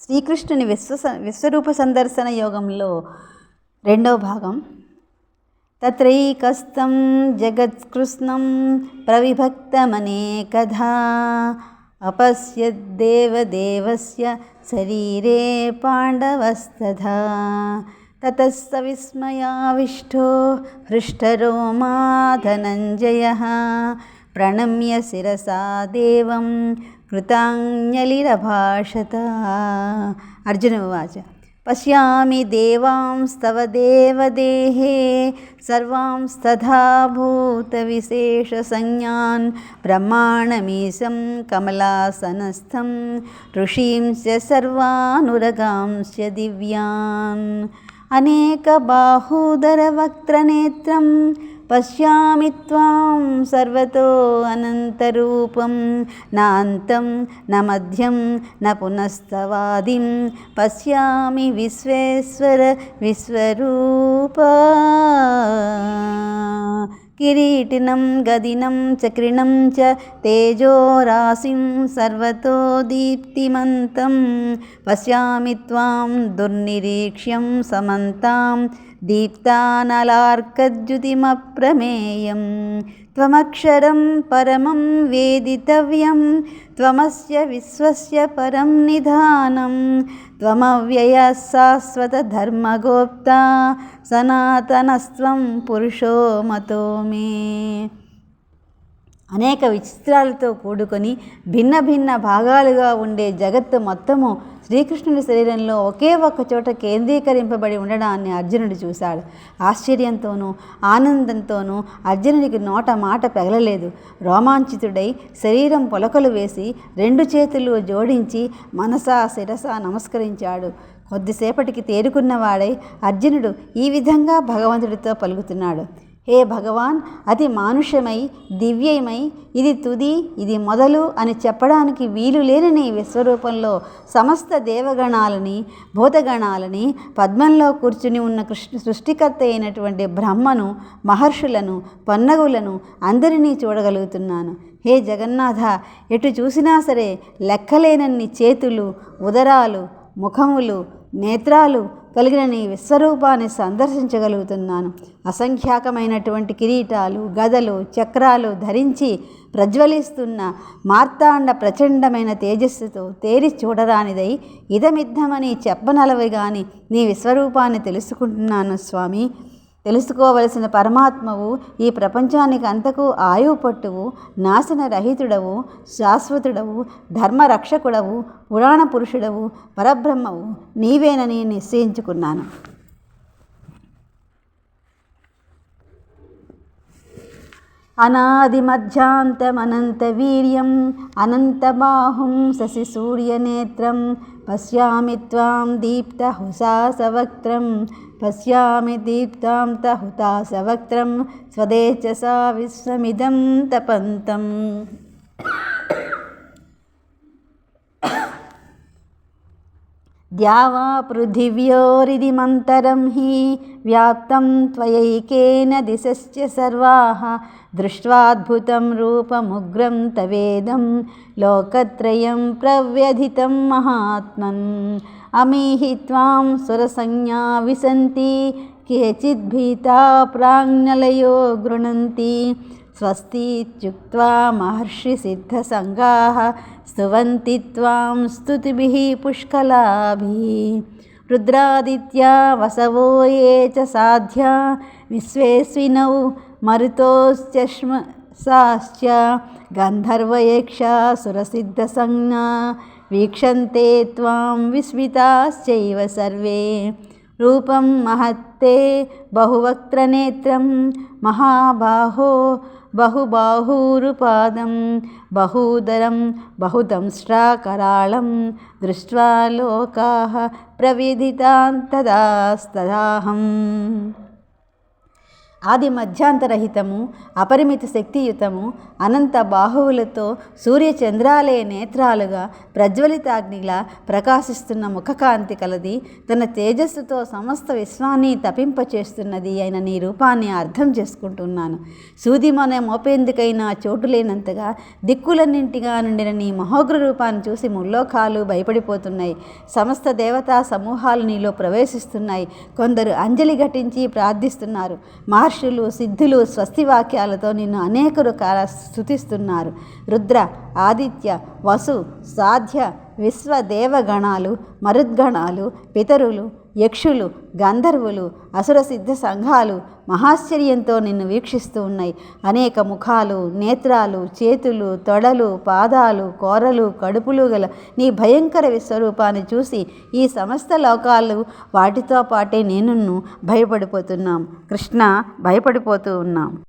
శ్రీకృష్ణుని విశ్వరూప సందర్శన యోగంలో రెండవ భాగం. తత్రైకస్తం జగత్కృష్ణం ప్రవిభక్తమనేకధా అపశ్యద్దేవదేవస్య శరీరే పాండవస్తథా తతః స విస్మయావిష్టో హృష్టరోమా ధనంజయః ప్రణమ్య శిరసా దేవం కృతాంజలిరభాషత. అర్జున ఉవాచ పశ్యామి దేవాంస్తవ దేవదేహే సర్వాంస్తథా భూతవిశేషసంజ్ఞాన్ బ్రహ్మాణమీశం కమలాసనస్థం ఋషీంశ్చ సర్వానురగాంశ్చ దివ్యాన్ అనేకబాహూదరవక్త్రనేత్రం పశ్యామి త్వాం సర్వతో అనంతరూపం నాంతం న మధ్యం న పునస్తవాదిం పశ్యామి విశ్వేశ్వర విశ్వరూప. కిరీటినం గదినం చక్రిణం చ తేజోరాశిం సర్వతో దీప్తిమంతం పశ్యామి త్వాం దుర్నిరీక్ష్యం సమంతాం దీప్తానలార్కద్యుతిమప్రమేయం. త్వమక్షరం పరమం వేదితవ్యం త్వమస్య విశ్వస్య పరం నిధానం త్వమవ్యయः శాశ్వత ధర్మగోప్తా సనాతనస్త్వం పురుషో మతో మే. అనేక విచిత్రాలతో కూడుకొని భిన్న భిన్న భాగాలుగా ఉండే జగత్తు మొత్తము శ్రీకృష్ణుడి శరీరంలో ఒకే ఒక్క చోట కేంద్రీకరింపబడి ఉండడాన్ని అర్జునుడు చూశాడు. ఆశ్చర్యంతోనూ ఆనందంతోనూ అర్జునుడికి నోట మాట పెగలలేదు. రోమాంచితుడై శరీరం పొలకలు వేసి రెండు చేతులు జోడించి మనసా శిరసా నమస్కరించాడు. కొద్దిసేపటికి తేరుకున్నవాడై అర్జునుడు ఈ విధంగా భగవంతుడితో పలుకుతున్నాడు. హే భగవాన్, అతి మానుష్యమై దివ్యమై ఇది తుది ఇది మొదలు అని చెప్పడానికి వీలు లేని నీ విశ్వరూపంలో సమస్త దేవగణాలని భూతగణాలని పద్మంలో కూర్చుని ఉన్న సృష్టికర్త అయినటువంటి బ్రహ్మను మహర్షులను పన్నగులను అందరినీ చూడగలుగుతున్నాను. హే జగన్నాథ, ఎటు చూసినా సరే లెక్కలేనన్ని చేతులు ఉదరాలు ముఖములు నేత్రాలు కలిగిన నీ విశ్వరూపాన్ని సందర్శించగలుగుతున్నాను. అసంఖ్యాకమైనటువంటి కిరీటాలు గదలు చక్రాలు ధరించి ప్రజ్వలిస్తున్న మార్తాండ ప్రచండమైన తేజస్సుతో తేరి చూడరానిదై ఇదమిద్దమని చెప్పనలవి గాని నీ విశ్వరూపాన్ని తెలుసుకుంటున్నాను స్వామి. తెలుసుకోవలసిన పరమాత్మవు ఈ ప్రపంచానికి అంతకు ఆయువు పట్టువు నాశన రహితుడవు శాశ్వతుడవు ధర్మరక్షకుడవు పురాణ పురుషుడవు పరబ్రహ్మవు నీవేనని నిశ్చయించుకున్నాను. అనాది మధ్యాంతమనంత వీర్యం అనంతబాహుం శశి సూర్యనేత్రం పశ్యామి త్వాం దీప్త హుతాసవక్త్రం పశ్యామి దీప్తాం హుతాసవక్త్రం స్వదేచసా విశ్వమిదం తపంతం. ద్యావా పృథివ్యోరిదిమంతరం హి వ్యాప్తం త్వయైకేన దిశశ్చ సర్వాః దృష్ట్వాద్భుతం రూపముగ్రం తవేదం లోకత్రయం ప్రవ్యధితం మహాత్మన్. అమీహి త్వాం సురసంజ్ఞా విశంతి కేచిద్భీతా ప్రాజ్ఞలయో గృణంతి స్వస్తిత్యుక్త్వా మహర్షి సిద్ధసంగాః స్తువంతి త్వాం స్తుతిభిః పుష్కలాభిః. రుద్రాదిత్యా వసవో ఏ చ సాధ్యా విశ్వేస్వినౌ మరుతోశ్చ గంధర్వయక్షాసురసిద్ధసంజ్ఞా వీక్షంతే త్వాం విస్మితాశ్చైవ సర్వే. రూపం మహత్తే బహువక్త్రనేత్రం మహాబాహో బహుబాహూరుపాదం బహూదరం బహుదంష్ట్రాకరాళం దృష్ట్వా లోకాః ప్రవిదితాన్ తదాస్తదాహం. ఆది మధ్యాంతరహితము, అపరిమిత శక్తియుతము, అనంత బాహువులతో సూర్యచంద్రాలే నేత్రాలుగా ప్రజ్వలితాగ్నిలా ప్రకాశిస్తున్న ముఖకాంతి కలది, తన తేజస్సుతో సమస్త విశ్వాన్ని తపింపచేస్తున్నది అయిన నీ రూపాన్ని అర్థం చేసుకుంటున్నాను. సూదిమొన మోపేందుకైనా చోటు లేనంతగా దిక్కులన్నింటిగా నిండిన నీ మహోగ్ర రూపాన్ని చూసి ముల్లోకాలు భయపడిపోతున్నాయి. సమస్త దేవతా సమూహాలు నీలో ప్రవేశిస్తున్నాయి. కొందరు అంజలి ఘటించి ప్రార్థిస్తున్నారు. మహర్షులు, సిద్ధులు స్వస్తి వాక్యాలతో నిన్ను అనేక రకాల స్తుతిస్తున్నారు. రుద్ర, ఆదిత్య, వసు, సాధ్య, విశ్వదేవగణాలు, మరుద్గణాలు, పితరులు, యక్షులు, గంధర్వులు, అసుర సిద్ధ సంఘాలు మహాశ్చర్యంతో నిన్ను వీక్షిస్తూ ఉన్నాయి. అనేక ముఖాలు, నేత్రాలు, చేతులు, తొడలు, పాదాలు, కోరలు, కడుపులు గల నీ భయంకర విశ్వరూపాన్ని చూసి ఈ సమస్త లోకాలు వాటితో పాటే నేను భయపడిపోతున్నాం. కృష్ణ, భయపడిపోతూ ఉన్నాం.